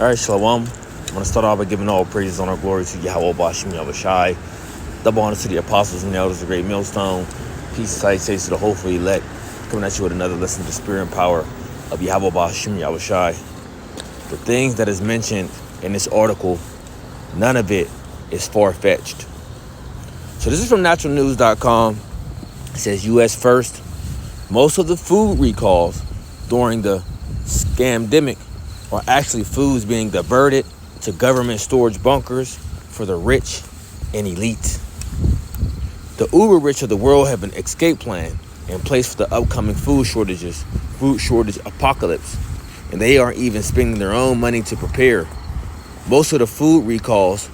All right, Shalom. I'm going to start off by giving all praises on our glory to Yahweh Bashim Yahushai. Double honor to the apostles and the elders of the great millstone. Peace and salutations to the hopeful elect. Coming at you with another lesson to the spirit and power of Yahweh Bashim Yahushai. The things that is mentioned in this article, none of it is far-fetched. So this is from naturalnews.com. It says U.S. first. Most of the food recalls during the scamdemic are actually foods being diverted to government storage bunkers for the rich and elite. The uber rich of the world have an escape plan in place for the upcoming food shortage apocalypse, and they aren't even spending their own money to prepare. Most of the food recalls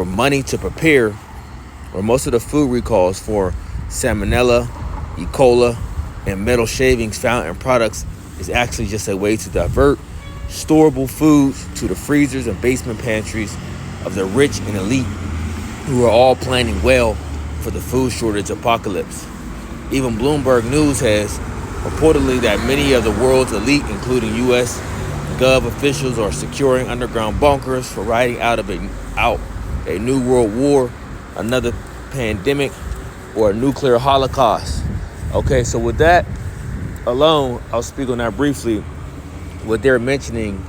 for Salmonella, E. coli, and metal shavings found in products is actually just a way to divert storable foods to the freezers and basement pantries of the rich and elite who are all planning well for the food shortage apocalypse. Even Bloomberg News has reportedly that many of the world's elite, including U.S. Gov officials, are securing underground bunkers for riding out a new world war, another pandemic, or a nuclear holocaust. Okay, so with that alone, I'll speak on that briefly. What they're mentioning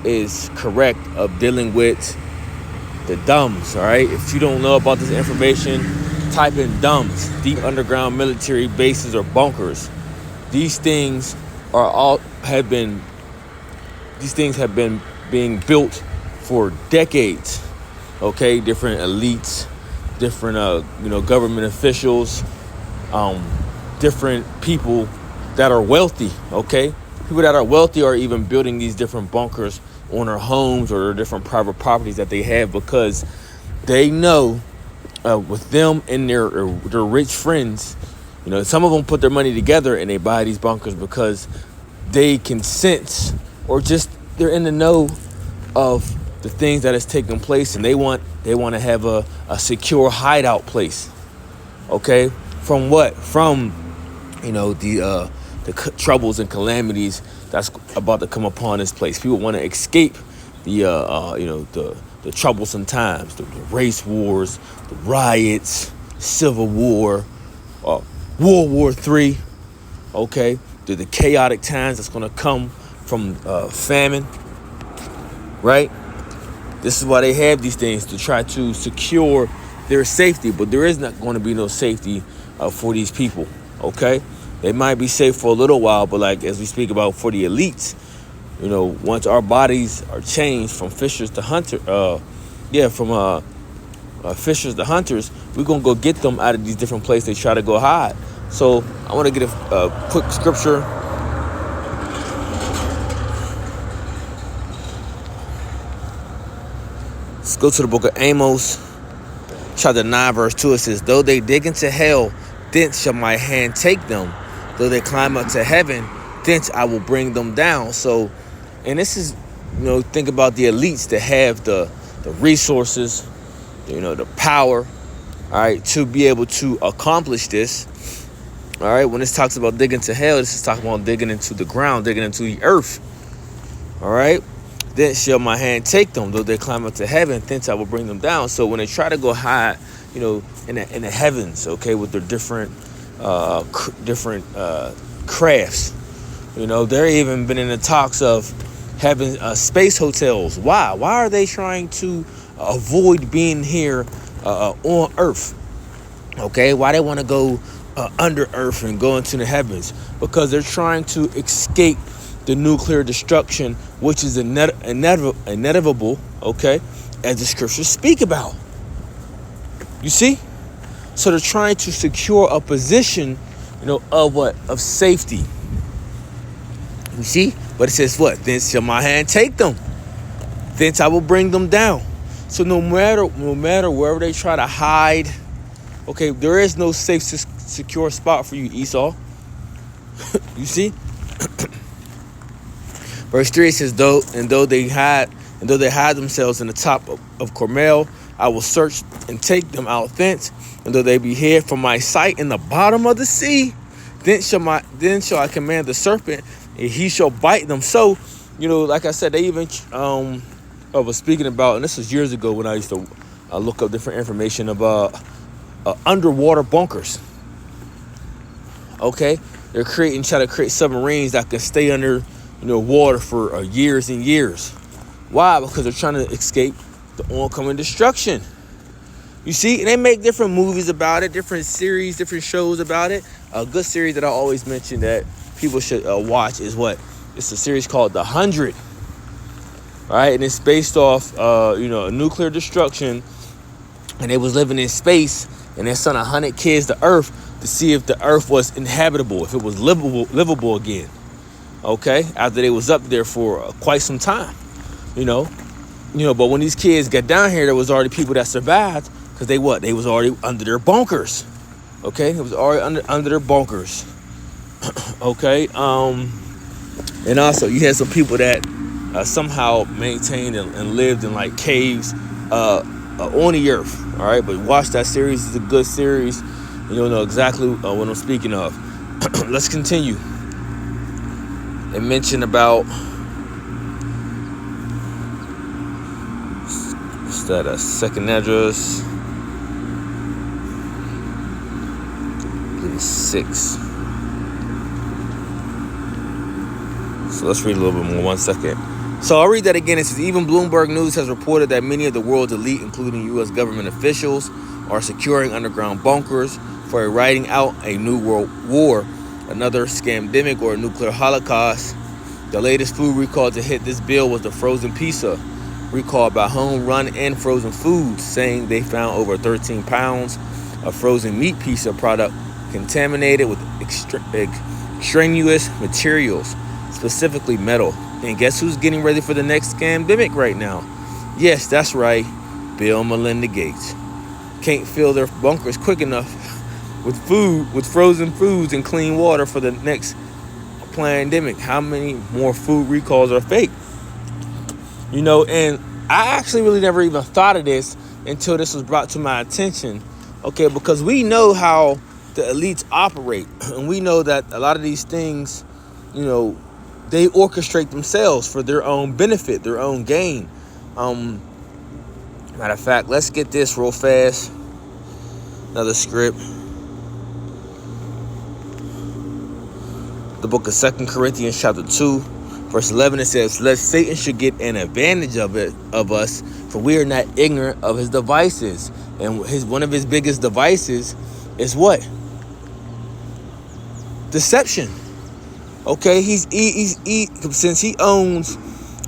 is correct of dealing with the DUMBs, all right? If you don't know about this information, type in DUMBs, deep underground military bases or bunkers. These things have been being built for decades, okay? Different elites, different government officials, different people that are wealthy, okay? People that are wealthy are even building these different bunkers on their homes or their different private properties that they have because they know with them and their rich friends, some of them put their money together and they buy these bunkers because they can sense or just they're in the know of the things that is taking place, and they want to have a secure hideout place. Okay, from what? From the troubles and calamities that's about to come upon this place. People want to escape the troublesome times, the race wars, the riots, Civil War, World War III. Okay, the chaotic times that's going to come from famine. Right. This is why they have these things, to try to secure their safety, but there is not going to be no safety for these people. Okay. They might be safe for a little while, but like as we speak about for the elites, once our bodies are changed from fishers to hunters, fishers to hunters, we're gonna go get them out of these different places they try to go hide. So I want to get a quick scripture. Let's go to the book of Amos, chapter 9, verse 2. It says, "Though they dig into hell, thence shall my hand take them. Though they climb up to heaven, thence I will bring them down." So, and this is, think about the elites that have the resources, the power, all right, to be able to accomplish this. All right, when this talks about digging to hell, this is talking about digging into the ground, digging into the earth. All right, then shall my hand take them. Though they climb up to heaven, thence I will bring them down. So when they try to go hide, in the heavens, okay, with their different crafts, they're even been in the talks of having space hotels. Why are they trying to avoid being here on Earth? Okay, why they want to go under Earth and go into the heavens? Because they're trying to escape the nuclear destruction, which is inevitable, okay, as the scriptures speak about. You see? So they're trying to secure a position, of safety. You see? But it says what? Thence shall my hand take them. Thence I will bring them down. So no matter wherever they try to hide, okay, there is no safe, secure spot for you, Esau. You see? Verse 3 says, though they hide themselves in the top of Carmel, I will search and take them out thence. And though they be hid from my sight in the bottom of the sea, then shall I command the serpent, and he shall bite them. So, like I said, they even I was speaking about, and this was years ago when I used to look up different information about underwater bunkers. Okay, they're trying to create submarines that can stay under, water for years and years. Why? Because they're trying to escape the oncoming destruction. You see, and they make different movies about it, different series, different shows about it. A good series that I always mention that people should watch is what? It's a series called The 100. All right, and it's based off, a nuclear destruction, and they was living in space, and they sent 100 kids to Earth to see if the Earth was inhabitable, if it was livable again. Okay, after they was up there for quite some time, but when these kids got down here, there was already people that survived because they was already under their bunkers. Okay, it was already under their bunkers. Okay, and also you had some people that somehow maintained and lived in like caves on the earth. All right, but watch that series. It's a good series. And you'll know exactly what I'm speaking of. Let's continue. They mentioned about what's that? A second address. I believe it's 6. So let's read a little bit more. 1 second. So I'll read that again. It says, even Bloomberg News has reported that many of the world's elite, including U.S. government officials, are securing underground bunkers for riding out a new world war, another scamdemic, or a nuclear holocaust. The latest food recall to hit this bill was the frozen pizza recall by Home Run and Frozen Foods, saying they found over 13 pounds of frozen meat pizza product contaminated with extraneous materials, specifically metal. And guess who's getting ready for the next scamdemic right now? Yes, that's right, Bill and Melinda Gates. Can't fill their bunkers quick enough with frozen foods and clean water for the next pandemic. How many more food recalls are fake? And I actually really never even thought of this until this was brought to my attention. Okay, because we know how the elites operate, and we know that a lot of these things, they orchestrate themselves for their own benefit, their own gain. Matter of fact, let's get this real fast. Another script. The book of 2 Corinthians chapter 2, verse 11, it says, lest Satan should get an advantage of us, for we are not ignorant of his devices. And one of his biggest devices is what? Deception. Okay, since he owns,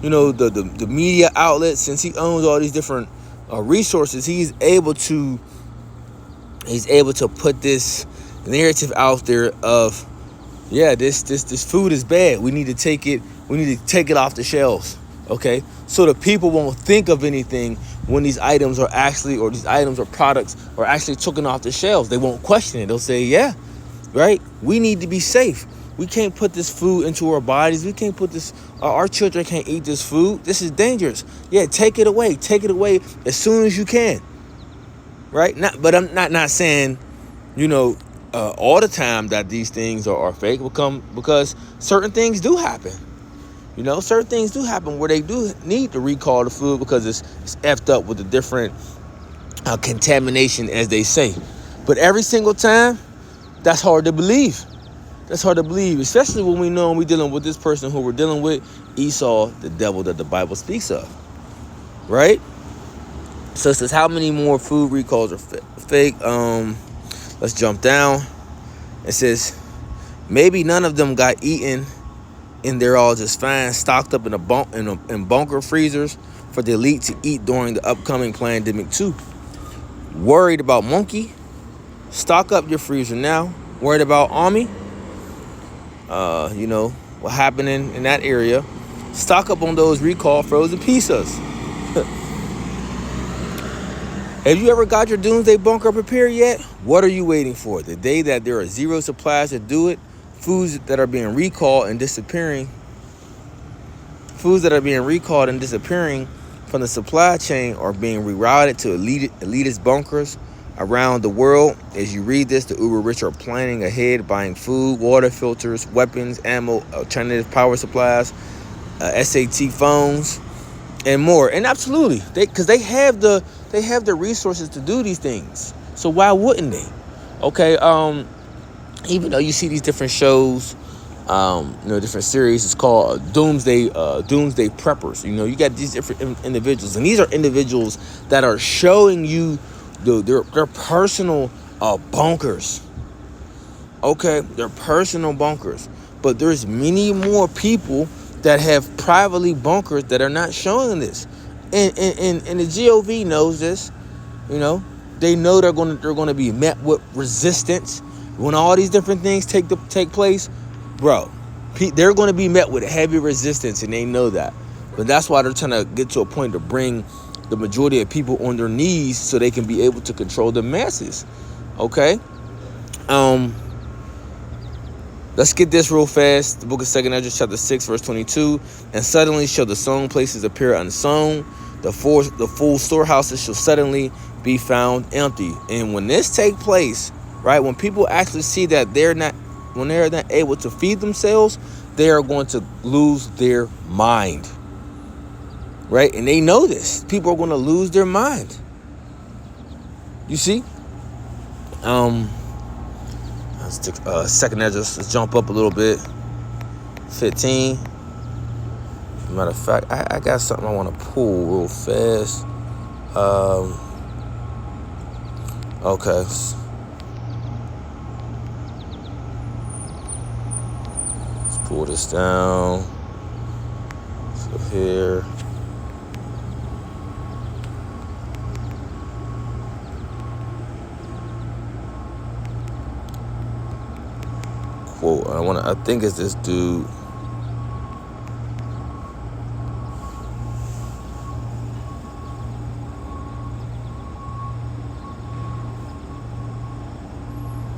the media outlets, since he owns all these different resources, he's able to put this narrative out there of, this food is bad. We need to take it off the shelves. Okay, so the people won't think of anything when these items or products are actually taken off the shelves. They won't question it. They'll say, yeah, right. We need to be safe. We can't put this food into our bodies. We can't put this. Our children can't eat this food. This is dangerous. Yeah, take it away. Take it away as soon as you can. Right? But I'm not saying, all the time that these things are fake. Because certain things do happen. Certain things do happen where they do need to recall the food because it's effed up with the different contamination, as they say. But every single time, that's hard to believe. That's hard to believe, especially when we know we're dealing with this person who we're dealing with, Esau, the devil that the Bible speaks of, right? So it says, how many more food recalls are fake? Let's jump down. It says, maybe none of them got eaten, and they're all just fine, stocked up in bunker freezers for the elite to eat during the upcoming pandemic too. Worried about monkey? Stock up your freezer now. Worried about army? What happened in that area. Stock up on those recall frozen pizzas. Have you ever got your doomsday bunker prepared yet? What are you waiting for? The day that there are zero supplies to do it, foods that are being recalled and disappearing from the supply chain are being rerouted to elitist bunkers around the world. As you read this, the uber rich are planning ahead, buying food, water filters, weapons, ammo, alternative power supplies, SAT phones, and more. And absolutely, because they have the resources to do these things. So why wouldn't they? Okay, even though you see these different shows, different series, it's called Doomsday Preppers. You got these different individuals, and these are individuals that are showing you their personal bunkers. Okay, their personal bunkers. But there's many more people that have privately bunkers that are not showing this, and the GOV knows this. They know they're going to be met with resistance when all these different things take place, bro. They're going to be met with heavy resistance, and they know that. But that's why they're trying to get to a point to bring the majority of people on their knees so they can be able to control the masses. Okay. Let's get this real fast. The book of 2 Ezra, chapter 6, verse 22. And suddenly shall the sown places appear unsown. The full storehouses shall suddenly be found empty. And when this take place, right, when people actually see that they're not able to feed themselves, they are going to lose their mind. Right? And they know this. People are going to lose their mind. You see? Let's take 2 Ezra. Let's jump up a little bit. 15. Matter of fact, I got something I want to pull real fast. Okay. Let's pull this down. So here. Quote. I think it's this dude.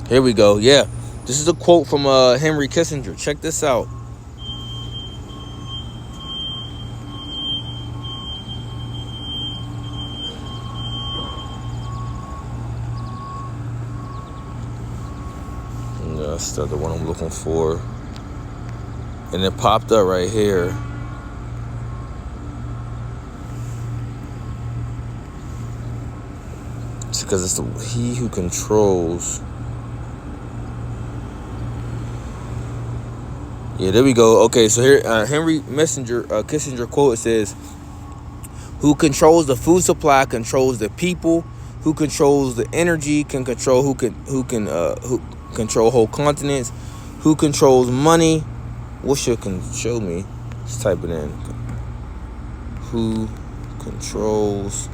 Here we go. Yeah. This is a quote from Henry Kissinger. Check this out. That's the one I'm looking for. And it popped up right here. It's because it's he who controls. Yeah, there we go. Okay, so here, Henry Kissinger quote, it says, "Who controls the food supply controls the people. Who controls the energy can control who control whole continents. Who controls money? What should show me? Let's type it in. Who controls?"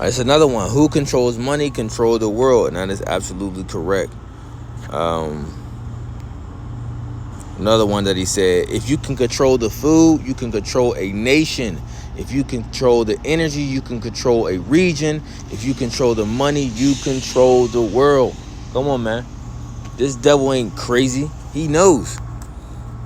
It's another one. Who controls money control the world, and that is absolutely correct. Another one that he said, if you can control the food, you can control a nation. If you control the energy, you can control a region. If you control the money, you control the world. Come on, man. This devil ain't crazy. He knows.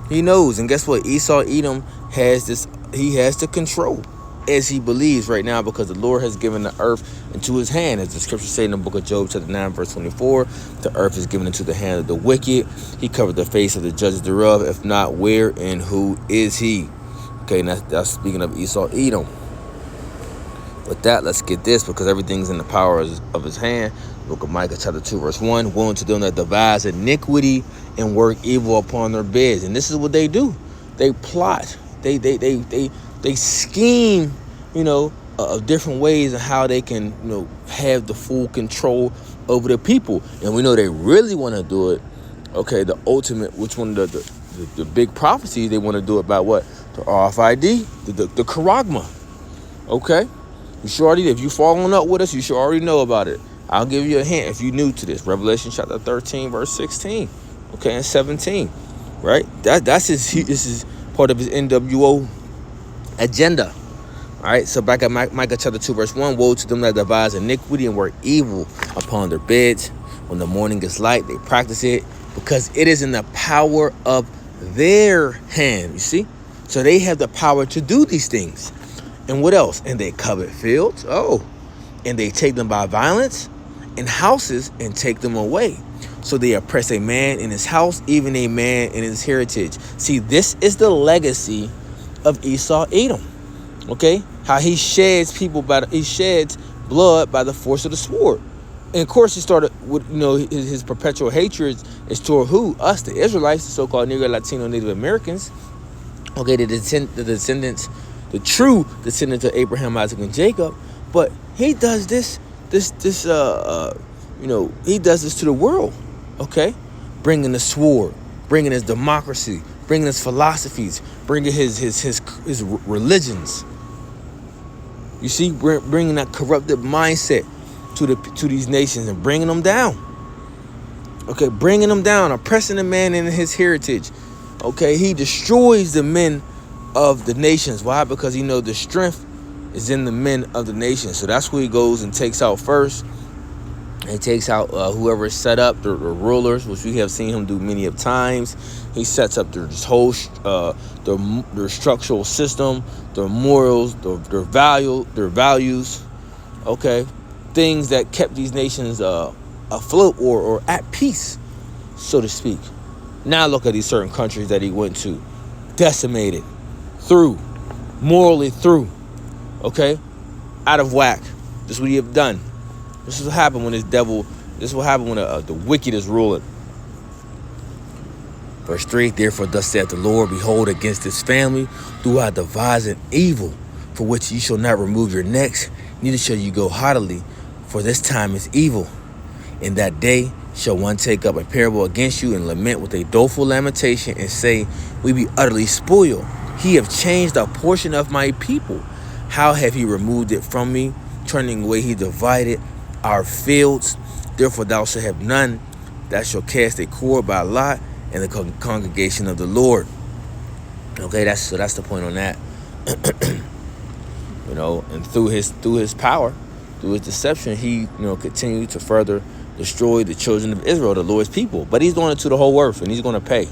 He knows. And guess what? Esau Edom has this. He has the control as he believes right now, because the Lord has given the earth into his hand. As the scripture say in the book of Job, chapter 9, verse 24, the earth is given into the hand of the wicked. He covered the face of the judges thereof. If not, where and who is he? Okay, and that's speaking of Esau Edom. With that, let's get this, because everything's in the power of his hand. Book of Micah, chapter 2, verse 1. Woe unto them that devise iniquity and work evil upon their beds. And this is what they do. They plot. They scheme, of different ways of how they can, have the full control over the people. And we know they really want to do it. Okay, the ultimate, which one of the big prophecies, they want to do it by what? The RFID, the Charagma. Okay? You should already, if you following up with us, you should already know about it. I'll give you a hint if you're new to this. Revelation chapter 13, verse 16. Okay, and 17. Right? This is part of his NWO agenda. All right, so back at Micah chapter 2, verse 1. Woe to them that devise iniquity and work evil upon their beds. When the morning is light, they practice it, because it is in the power of their hand. You see? So they have the power to do these things. And what else? And they covet fields. Oh, and they take them by violence. and houses and take them away. So they oppress a man in his house, even a man in his heritage. See, this is the legacy of Esau Edom. Okay, how he sheds blood by the force of the sword. And of course, he started with, his perpetual hatred is toward who? Us, the Israelites, the so-called Negro, Latino, Native Americans. Okay, the descendants, the true descendants of Abraham, Isaac, and Jacob. But he does this, he does this to the world. Okay, bringing the sword, bringing his democracy, bringing his philosophies, bringing his religions. You see, bringing that corrupted mindset to these nations and bringing them down. Okay, bringing them down, oppressing the man in his heritage. Okay, he destroys the men of the nations. Why? Because he knows the strength is in the men of the nations. So that's who he goes and takes out first. He takes out whoever set up the rulers, which we have seen him do many of times. He sets up their structural system, their morals, their values. Okay, things that kept these nations afloat or at peace, so to speak. Now look at these certain countries that he went to, decimated, morally through. Okay, out of whack. This is what he have done. This is what happened when this is what happened when the wicked is ruling. Verse 3, therefore thus saith the Lord, behold, against this family do I devise an evil, for which ye shall not remove your necks, neither shall you go haughtily, for this time is evil. In that day shall one take up a parable against you and lament with a doleful lamentation and say, we be utterly spoiled. He have changed a portion of my people. How have he removed it from me? Turning away he divided our fields. Therefore thou shalt have none that shall cast a cord by lot in the congregation of the Lord. Okay, that's the point on that. And through his power, through his deception, he continued to further destroy the children of Israel, the Lord's people. But he's doing it to the whole earth, and he's going to pay.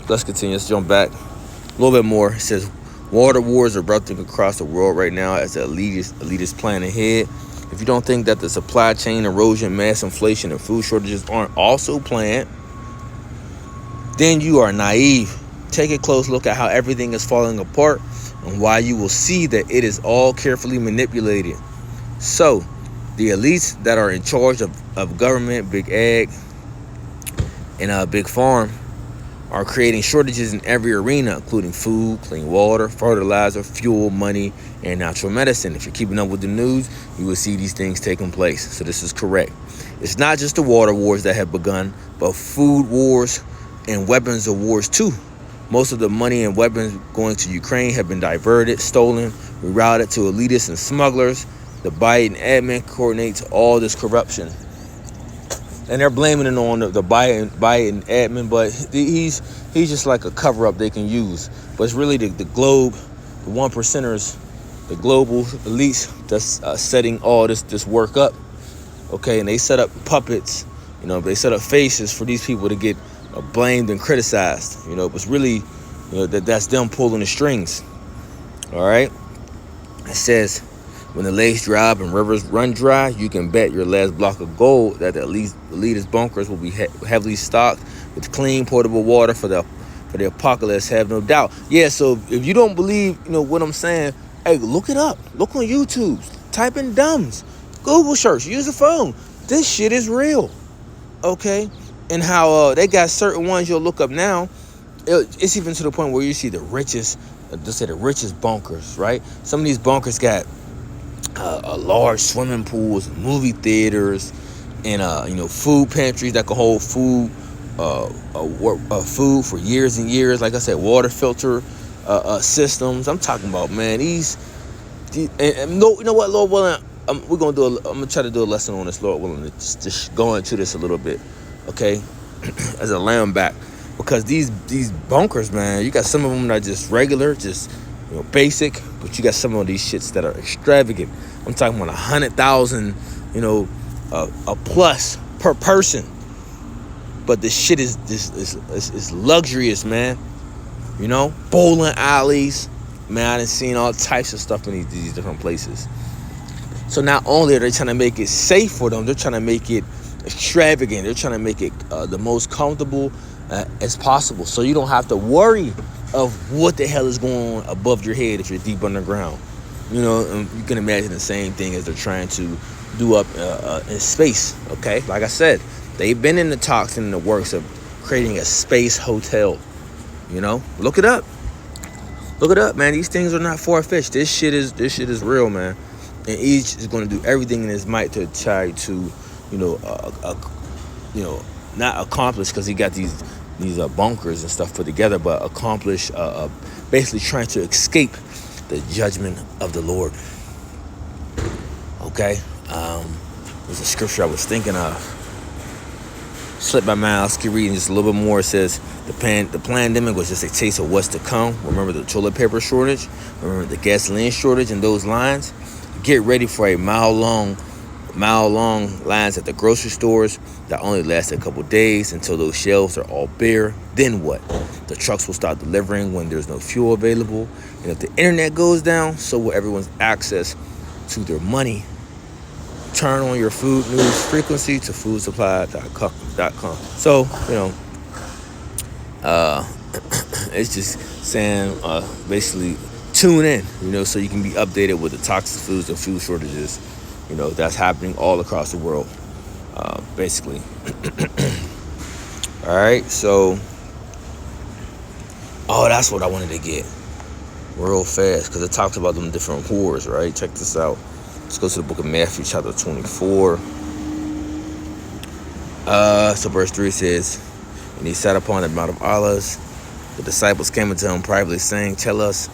Let's continue. Let's jump back a little bit more. It says, water wars are erupting across the world right now as the elitists plan ahead. If you don't think that the supply chain erosion, mass inflation, and food shortages aren't also planned, then you are naive. Take a close look at how everything is falling apart and why you will see that it is all carefully manipulated. So, the elites that are in charge of government, big ag, and big farm are creating shortages in every arena, including food, clean water, fertilizer, fuel, money, and natural medicine. If you're keeping up with the news, you will see these things taking place. So this is correct. It's not just the water wars that have begun, but food wars and weapons of wars too. Most of the money and weapons going to Ukraine have been diverted, stolen, rerouted to elitists and smugglers. The Biden admin coordinates all this corruption. And they're blaming it on the Biden admin, but he's just like a cover-up they can use. But it's really the globe, the one percenters, the global elites that's setting all this work up. Okay, and they set up puppets, they set up faces for these people to get blamed and criticized. But it's really, that's them pulling the strings. All right, it says, when the lakes dry up and rivers run dry, you can bet your last block of gold that the elitist bunkers will be heavily stocked with clean, portable water for the apocalypse. Have no doubt. Yeah. So if you don't believe, what I'm saying, hey, look it up. Look on YouTube. Type in dumbs. Google search. Use the phone. This shit is real. Okay. And how they got certain ones you'll look up now. It's even to the point where you see the richest bunkers, right? Some of these bunkers got large swimming pools, movie theaters, and food pantries that can hold food for years and years. Like I said, water filter systems. I'm talking about, man. You know what, Lord willing, I'm gonna try to do a lesson on this, Lord willing, to just go into this a little bit, okay, as a lamb back, because these bunkers, man, you got some of them that are just regular, just basic, but you got some of these shits that are extravagant. I'm talking about 100,000, a plus per person. But this shit is luxurious, man. Bowling alleys, man. I done seen all types of stuff in these different places. So not only are they trying to make it safe for them, they're trying to make it extravagant. They're trying to make it the most comfortable as possible, so you don't have to worry of what the hell is going on above your head if you're deep underground. You know, and you can imagine the same thing as they're trying to do up in space. Okay, like I said, they've been in the talks and in the works of creating a space hotel. You know, look it up. Look it up, man. These things are not far-fetched. This shit is real, man. And each is going to do everything in his might to try to, not accomplish, because he got these bunkers and stuff put together, but accomplish basically trying to escape the judgment of the Lord. Okay, there's a scripture I was thinking of. Slipped my mind. Let's keep reading just a little bit more. It says the pandemic was just a taste of what's to come. Remember the toilet paper shortage. Remember the gasoline shortage and those lines. Get ready for a mile-long lines at the grocery stores that only last a couple days until those shelves are all bare. Then what? The trucks will start delivering when there's no fuel available. And if the internet goes down, so will everyone's access to their money. Turn on your food news frequency to foodsupply.com. So, it's just saying basically tune in, so you can be updated with the toxic foods and food shortages, that's happening all across the world, basically. All right, so, that's what I wanted to get real fast, because it talks about them different wars, right? Check this out. Let's go to the book of Matthew, chapter 24. So verse 3 says, and he sat upon the Mount of Olives. The disciples came unto him privately, saying, tell us,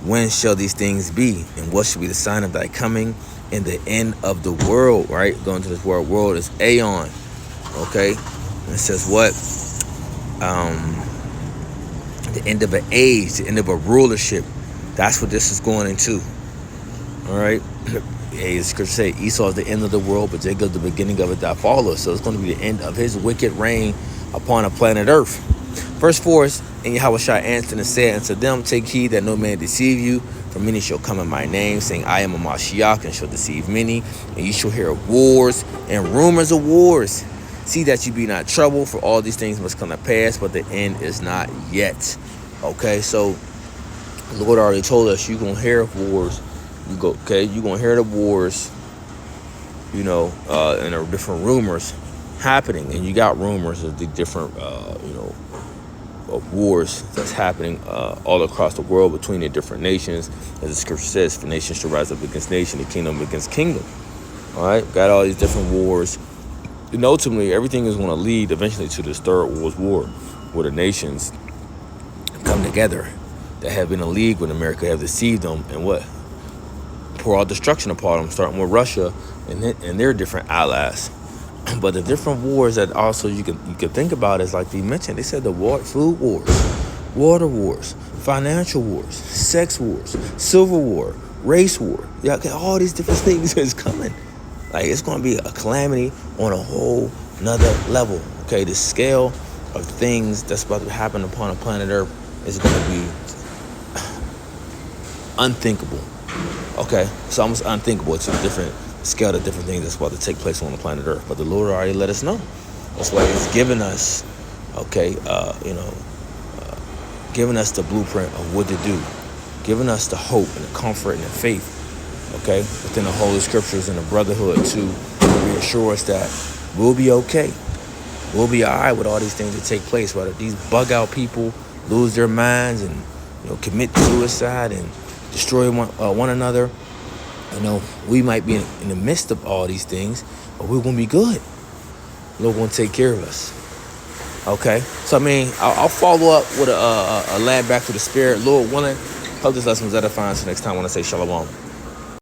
when shall these things be? And what shall be the sign of thy coming and the end of the world? Right? Going to this world is aeon. Okay? And it says what? The end of an age, the end of a rulership. That's what this is going into. All right? The scripture say Esau is the end of the world, but Jacob the beginning of it that follows. So it's going to be the end of his wicked reign upon the planet Earth. Verse 4 is, and Yahushua answered and said unto them, take heed that no man deceive you, for many shall come in my name, saying, I am a Mashiach, and shall deceive many. And you shall hear of wars and rumors of wars. See that you be not troubled, for all these things must come to pass, but the end is not yet. Okay, so the Lord already told us you're going to hear of wars. You're going to hear the wars, and there are different rumors happening. And you got rumors of the different, of wars that's happening all across the world between the different nations. As the scripture says, for nation shall rise up against nation, and kingdom against kingdom. All right, got all these different wars. And ultimately, everything is going to lead eventually to this third world war, where the nations come together that have been in league with America, have deceived them, and what? Pour out destruction upon them, starting with Russia and their different allies. But the different wars that also you can think about is, like they mentioned, they said the food wars, water wars, financial wars, sex wars, civil war, race war. Yeah, all these different things is coming. Like, it's going to be a calamity on a whole nother level. Okay, the scale of things that's about to happen upon the planet Earth is going to be unthinkable. Okay, it's almost unthinkable. It's a different scale of different things that's about to take place on the planet Earth. But the Lord already let us know. That's why He's given us, giving us the blueprint of what to do, giving us the hope and the comfort and the faith, okay, within the Holy Scriptures and the brotherhood to reassure us that we'll be okay. We'll be all right with all these things that take place, whether these bug out people lose their minds and commit suicide and destroy one another. We might be in the midst of all these things, but we're going to be good. The Lord going to take care of us. Okay? So, I'll follow up with a lab back to the Spirit. Lord willing, hope this lesson was edifying. So next time I want to say shalom.